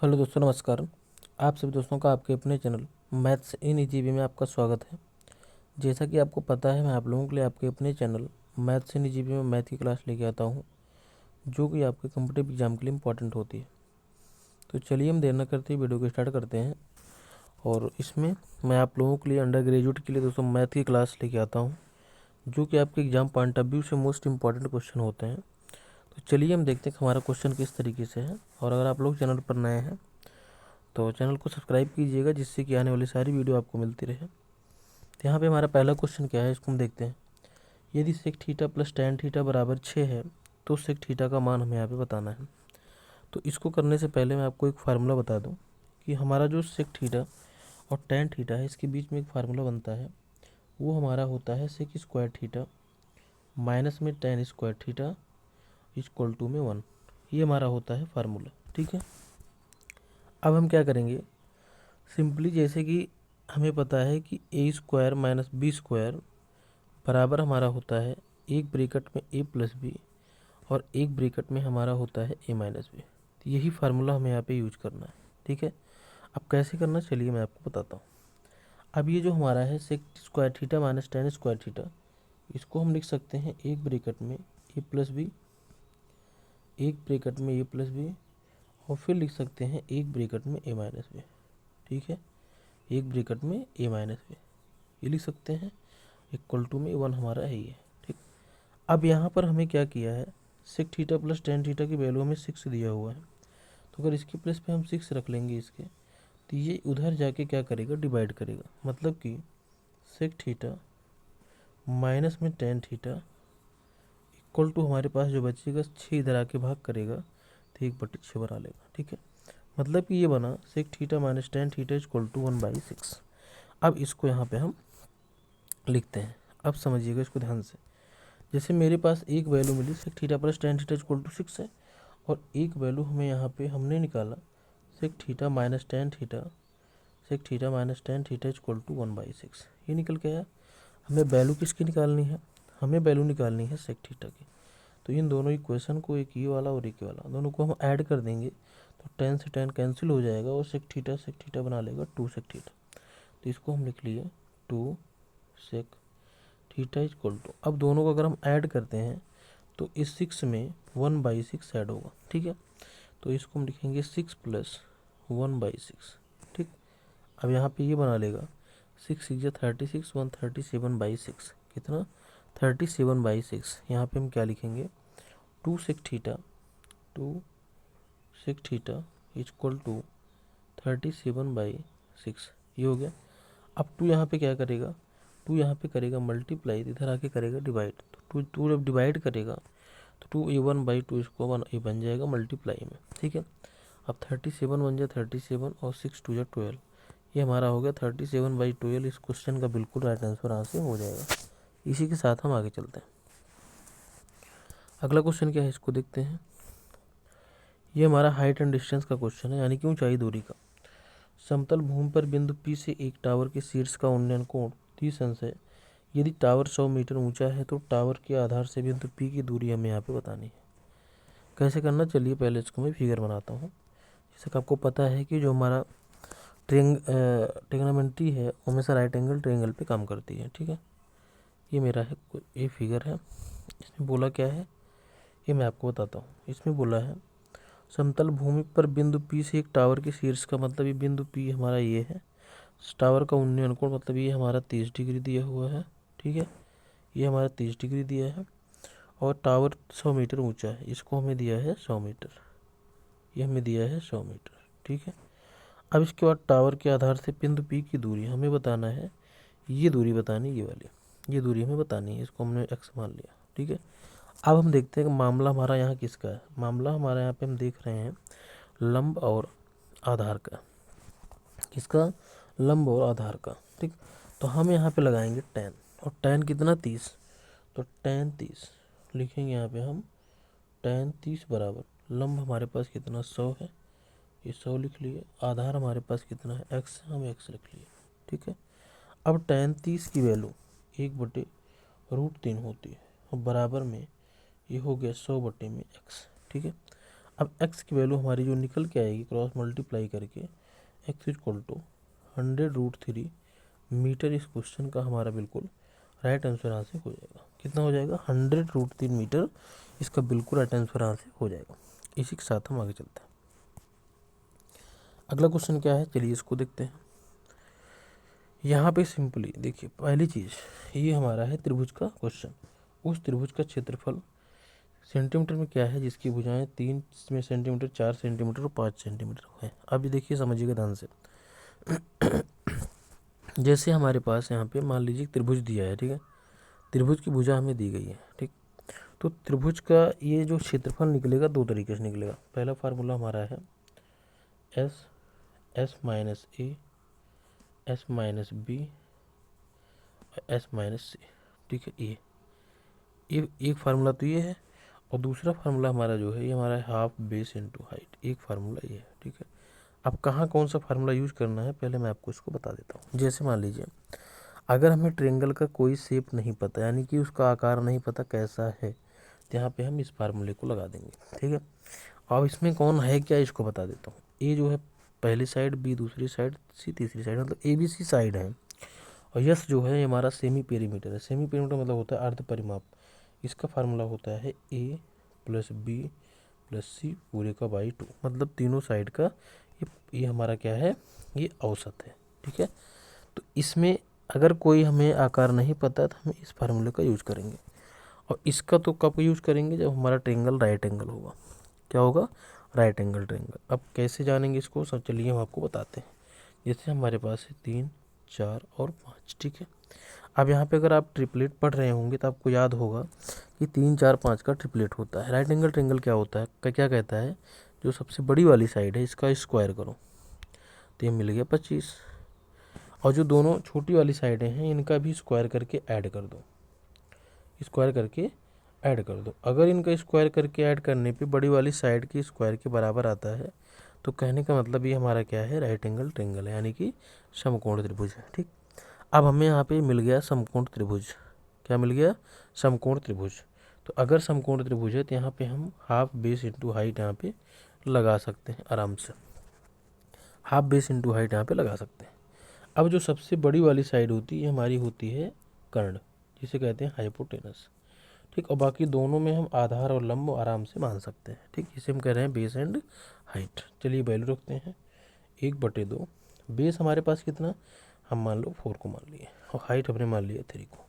Hello दोस्तों, नमस्कार। आप सभी दोस्तों का आपके अपने चैनल मैथ्स इन ईजीबी में आपका स्वागत है। जैसा कि आपको पता है, मैं आप लोगों के लिए आपके अपने चैनल मैथ्स इन ईजीबी में मैथ की क्लास लेके आता हूं, जो कि आपके कॉम्पिटिटिव एग्जाम के लिए इम्पॉर्टेंट होती है। तो चलिए हम देर न करते वीडियो को स्टार्ट करते हैं। और इसमें मैं आप लोगों के लिए अंडर ग्रेजुएट के लिए दोस्तों मैथ की क्लास लेके आता हूँ, जो कि आपके एग्जाम पॉइंट ऑफ व्यू से मोस्ट इंपॉर्टेंट क्वेश्चन होते हैं। तो चलिए हम देखते हैं कि हमारा क्वेश्चन किस तरीके से है। और अगर आप लोग चैनल पर नए हैं तो चैनल को सब्सक्राइब कीजिएगा, जिससे कि आने वाली सारी वीडियो आपको मिलती रहे। तो यहाँ पे हमारा पहला क्वेश्चन क्या है, इसको हम देखते हैं। यदि sec theta plus tan theta बराबर 6 है तो सेक थीटा का मान हमें यहाँ पे बताना है। तो इसको करने से पहले मैं आपको एक फार्मूला बता दूँ कि हमारा जो सेक थीटा और टैन थीटा है, इसके बीच में एक फार्मूला बनता है। वो हमारा होता है सेक स्क्वायर थीटा माइनस में tan square theta equal to में 1। ये हमारा होता है फार्मूला, ठीक है। अब हम क्या करेंगे, सिंपली जैसे कि हमें पता है कि ए स्क्वायर माइनस बी स्क्वायर बराबर हमारा होता है एक ब्रैकेट में ए प्लस बी और एक ब्रैकेट में हमारा होता है ए माइनस बी। तो यही फार्मूला हमें यहाँ पे यूज करना है, ठीक है। अब कैसे करना, चलिए मैं आपको बताता हूँ। अब ये जो हमारा है sec square theta minus tan square theta, इसको हम लिख सकते हैं एक ब्रैकेट में ए प्लस बी, एक ब्रैकेट में ए प्लस बी, और फिर लिख सकते हैं एक ब्रैकेट में ए माइनस बी, ठीक है। एक ब्रैकेट में ए माइनस बी ये लिख सकते हैं, इक्वल टू में 1 हमारा है ये, ठीक। अब यहाँ पर हमें क्या किया है, sec theta plus tan theta की वैल्यू हमें 6 दिया हुआ है। तो अगर इसके प्लस पे हम 6 रख लेंगे इसके, तो ये उधर जाके क्या करेगा, डिवाइड करेगा। मतलब कि सेक थीटा माइनस में टैन थीटा इक्वल टू हमारे पास जो बचेगा 6 इधर आके भाग करेगा तो 1/6 बना लेगा, ठीक है। मतलब कि ये बना sec theta minus tan theta equal to 1/6। अब इसको यहाँ पे हम लिखते हैं। अब समझिएगा इसको ध्यान से। जैसे मेरे पास एक वैल्यू मिली sec theta plus tan theta equal to 6 है, और एक वैल्यू हमें यहाँ पे हमने निकाला sec theta minus tan theta, sec theta minus tan theta equal to 1/6। ये निकल के आया। हमें वैल्यू किसकी निकालनी है, हमें वैल्यू निकालनी है सेक थीटा की। तो इन दोनों इक्वेशन को, एक ये वाला और एक ये वाला, दोनों को हम ऐड कर देंगे तो टैन से टैन कैंसिल हो जाएगा और सेक थीटा बना लेगा 2 सेक थीटा। तो इसको हम लिख लिए 2 सेक थीटा इक्वल टू, अब दोनों को अगर हम ऐड करते हैं तो इस 6 में 1/6 ऐड होगा, ठीक है। तो इसको हम लिखेंगे 6 प्लस 1/6, ठीक। अब यहाँ पे ये बना लेगा 6 6 36 137/6, कितना 37/6। यहाँ पे हम क्या लिखेंगे 2 sec theta, 2 sec theta equal to 37/6, ये हो गया। अब 2 यहाँ पे क्या करेगा, 2 यहाँ पे करेगा मल्टीप्लाई, इधर आके करेगा डिवाइड। तो 2 जब डिवाइड करेगा तो 2a1/2 इसको 1a बन जाएगा मल्टीप्लाई में, ठीक है। अब 37 बन जाए 37 और 6 2 12, ये हमारा हो गया 37/12। इस क्वेश्चन का बिल्कुल राइट आंसर यहाँ से हो जाएगा। इसी के साथ हम आगे चलते हैं। अगला क्वेश्चन क्या है, इसको देखते हैं। ये हमारा हाइट एंड डिस्टेंस का क्वेश्चन है, यानी कि ऊंचाई दूरी का। समतल भूमि पर बिंदु P से एक टावर के शीर्ष का उन्नयन कोण 30 अंश है। यदि टावर 100 मीटर ऊंचा है तो टावर के आधार से बिंदु P की दूरी हमें यहाँ पे बतानी है। कैसे करना, चलिए पहले इसको मैं फिगर बनाता हूँ। जैसे कि आपको पता है कि जो हमारा ट्रिग्नोमेट्री है वो हमेशा राइट एंगल ट्रायंगल पे काम करती है, ठीक है। ये मेरा है, ये फिगर है। इसमें बोला क्या है ये मैं आपको बताता हूँ। इसमें बोला है समतल भूमि पर बिंदु P से एक टावर के शीर्ष का, मतलब ये बिंदु P हमारा ये है। टावर का उन्नयन कोण, मतलब ये हमारा 30 डिग्री दिया हुआ है, ठीक है। ये हमारा 30 डिग्री दिया है। और टावर 100 मीटर ऊंचा है, इसको हमें दिया है 100 मीटर, ये हमें दिया है 100 मीटर, ठीक है। अब इसके बाद टावर के आधार से बिंदु P की दूरी हमें बताना है। ये दूरी बतानी, ये वाली ये दूरी हमें बतानी है। इसको हमने x मान लिया, ठीक है। अब हम देखते हैं कि मामला हमारा यहाँ किसका है। मामला हमारा यहाँ पे हम देख रहे हैं लंब और आधार का। किसका, लंब और आधार का, ठीक। तो हम यहाँ पे लगाएंगे tan, और tan कितना 30, तो tan 30 लिखेंगे यहाँ पे हम। tan 30 बराबर लंब हमारे पास कितना 100 है, ये 100 लिख लिए। आधार हमारे पास कितना है x, हम x लिख लिए, ठीक है। अब tan 30 की वैल्यू 1/√3 होती है, और बराबर में ये हो गया 100/x, ठीक है। अब x की वैल्यू हमारी जो निकल के आएगी क्रॉस मल्टीप्लाई करके x इक्वल टू 100√3 मीटर, इस क्वेश्चन का हमारा बिल्कुल राइट आंसर यहाँ से हो जाएगा। कितना हो जाएगा? 100√3 मीटर, इसका बिल्कुल राइट आंसर यहाँ से हो जाएगा। इसी के साथ हम आगे चलते हैं। अगला क्वेश्चन क्या है, चलिए इसको देखते हैं। यहाँ पे सिंपली देखिए, पहली चीज़ ये हमारा है त्रिभुज का क्वेश्चन। उस त्रिभुज का क्षेत्रफल सेंटीमीटर में क्या है, जिसकी भुजाएं 3 में सेंटीमीटर, 4 सेंटीमीटर और 5 सेंटीमीटर है। अब ये देखिए, समझिएगा ध्यान से। जैसे हमारे पास यहाँ पे मान लीजिए त्रिभुज दिया है, ठीक है, त्रिभुज की भुजा हमें दी गई है, ठीक। तो त्रिभुज का ये जो क्षेत्रफल निकलेगा दो तरीके से निकलेगा। पहला फार्मूला हमारा है S minus A, S minus B, S minus C, ठीक है। ये एक फार्मूला तो ये है, और दूसरा फार्मूला हमारा जो है ये हमारा है हाफ बेस इंटू हाइट। एक फार्मूला ये है, ठीक है। अब कहाँ कौन सा फार्मूला यूज करना है पहले मैं आपको इसको बता देता हूँ। जैसे मान लीजिए अगर हमें ट्रायंगल का कोई शेप नहीं पता, यानी कि उसका आकार नहीं पता कैसा है, तो यहाँ पे हम इस फार्मूले को लगा देंगे, ठीक है। अब इसमें कौन है क्या, इसको बता देता हूँ। ए जो है पहली साइड, बी दूसरी साइड, सी तीसरी साइड, मतलब ए बी सी साइड है। और यस जो है ये हमारा सेमी पेरीमीटर है। सेमी पेरीमीटर मतलब होता है अर्ध परिमाप। इसका फार्मूला होता है ए प्लस बी प्लस सी पूरे का बाई 2, मतलब तीनों साइड का ये हमारा क्या है, ये औसत है, ठीक है। तो इसमें अगर कोई हमें आकार नहीं पता तो हम इस फार्मूले का यूज करेंगे। और इसका तो कब यूज करेंगे, जब हमारा ट्रायंगल राइट एंगल होगा। क्या होगा? Right angle triangle. अब कैसे जानेंगे इसको, सब चलिए हम आपको बताते हैं। जैसे हमारे पास है 3, 4 और 5, ठीक है। अब यहाँ पे अगर आप ट्रिपलेट पढ़ रहे होंगे तो आपको याद होगा कि 3, 4, 5 का ट्रिपलेट होता है। राइट एंगल ट्रायंगल क्या होता है, क्या कहता है, जो सबसे बड़ी वाली साइड है इसका स्क्वायर करो, तो ये मिल गया 25। और जो दोनों छोटी वाली साइडें हैं इनका भी स्क्वायर करके ऐड कर दो, स्क्वायर करके ऐड कर दो। अगर इनका स्क्वायर करके ऐड करने पे बड़ी वाली साइड की स्क्वायर के बराबर आता है, तो कहने का मतलब ये हमारा क्या है, राइट एंगल ट्रायंगल है, यानी कि समकोण त्रिभुज है, ठीक। अब हमें यहाँ पे मिल गया समकोण त्रिभुज। क्या मिल गया? समकोण त्रिभुज। तो अगर समकोण त्रिभुज है तो यहाँ पे हम हाफ बेस इंटू हाइट यहाँ पे लगा सकते हैं आराम से। हाफ बेस इंटू हाइट यहाँ पे लगा सकते हैं। अब जो सबसे बड़ी वाली साइड होती है हमारी होती है कर्ण, जिसे कहते हैं हाइपोटेनस, ठीक। और बाकी दोनों में हम आधार और लंब आराम से मान सकते हैं, ठीक। इसे हम कह रहे हैं बेस एंड हाइट। चलिए वैल्यू रखते हैं 1/2। बेस हमारे पास कितना, हम मान लो 4 को मान लिए, और हाइट हमने मान लिया 3 को।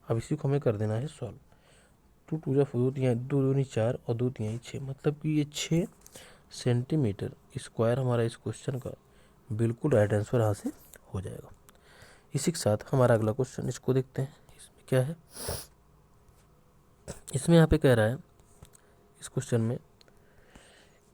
अब इसी को हमें कर देना है सॉल्व। 2 2 जा 4, 2 दूनी 4 और 2 3 6, मतलब कि ये 6 सेंटीमीटर स्क्वायर हमारा इस क्वेश्चन का बिल्कुल राइट आंसर यहाँ से हो जाएगा। इसी के साथ हमारा अगला क्वेश्चन, इसको देखते हैं। इसमें क्या है, इसमें यहाँ पे कह रहा है इस क्वेश्चन में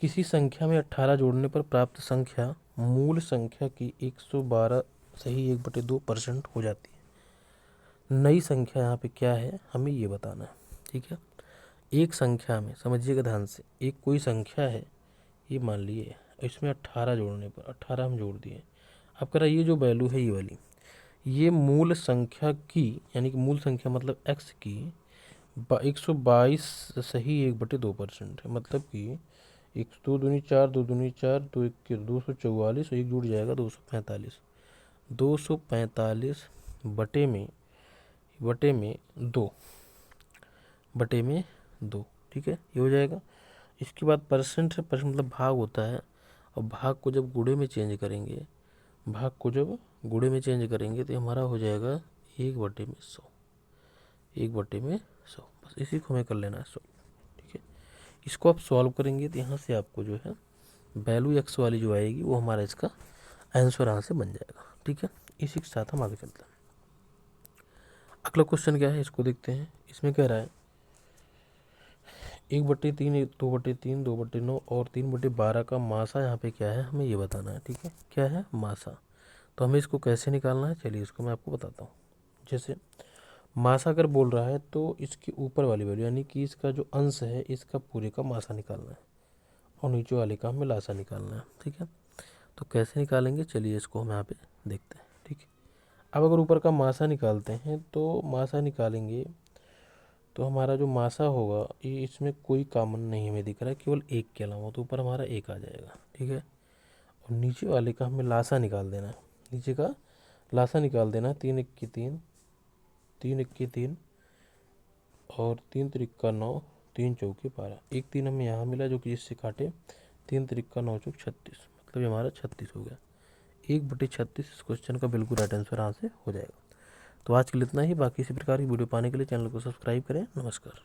किसी संख्या में 18 जोड़ने पर प्राप्त संख्या मूल संख्या की 112 सही 1/2% हो जाती है। नई संख्या यहाँ पे क्या है, हमें ये बताना है, ठीक है। एक संख्या में समझिएगा ध्यान से, एक कोई संख्या है, ये मान लिए, इसमें 18 जोड़ने पर 18 हम जोड़ दिए। अब कह रहा है ये जो वैल्यू है ये वाली, ये मूल संख्या की, यानी कि मूल संख्या मतलब x की 122 सही 1/2% है। मतलब कि 2 दूनी 4, 2 दूनी 4, 2 1 244, एक जुड़ जाएगा 245। 245 बटे में 2, ठीक है, ये हो जाएगा। इसके बाद परसेंट है, परसेंट मतलब भाग होता है, और भाग को जब गुणे में चेंज करेंगे, तो हमारा हो जाएगा 1/100, 1/100। बस इसी को हमें कर लेना है सॉल्व, ठीक है। इसको आप सॉल्व करेंगे तो यहाँ से आपको जो है वैल्यू एक्स वाली जो आएगी वो हमारा इसका आंसर यहाँ से बन जाएगा, ठीक है। इसी के साथ हम आगे चलते हैं। अगला क्वेश्चन क्या है, इसको देखते हैं। इसमें कह रहा है 1/3, 2/3, 2/9 और 3/12 का मासा यहाँ पे क्या है, हमें ये बताना है, ठीक है। क्या है? मासा। तो हमें इसको कैसे निकालना है, चलिए इसको मैं आपको बताता हूँ। जैसे मासा अगर बोल रहा है तो इसके ऊपर वाली वैल्यू, यानी कि इसका जो अंश है इसका पूरे का मासा निकालना है, और नीचे वाले का हमें लासा निकालना है, ठीक है। तो कैसे निकालेंगे, चलिए इसको हम यहाँ पे देखते हैं, ठीक है। अब अगर ऊपर का मासा निकालते हैं तो मासा निकालेंगे तो हमारा जो मासा होगा ये इसमें कोई कॉमन नहीं हमें दिख रहा है, केवल एक के अलावा, तो ऊपर हमारा एक आ जाएगा। ठीक है, और नीचे वाले का हमें लासा निकाल देना है, नीचे का लासा निकाल देना है। 3 इक्की 3, 3 इक्की 3 और 3 त्रिक्का 9, 3 चौके 12, एक 3 हमें यहाँ मिला जो कि इससे काटे, 3 त्रिक्का 9 चौक 36, मतलब ये हमारा 36 हो गया। 1/36 इस क्वेश्चन का बिल्कुल राइट आंसर यहाँ से हो जाएगा। तो आज के लिए इतना ही। बाकी इसी प्रकार की वीडियो पाने के लिए चैनल को सब्सक्राइब करें। नमस्कार।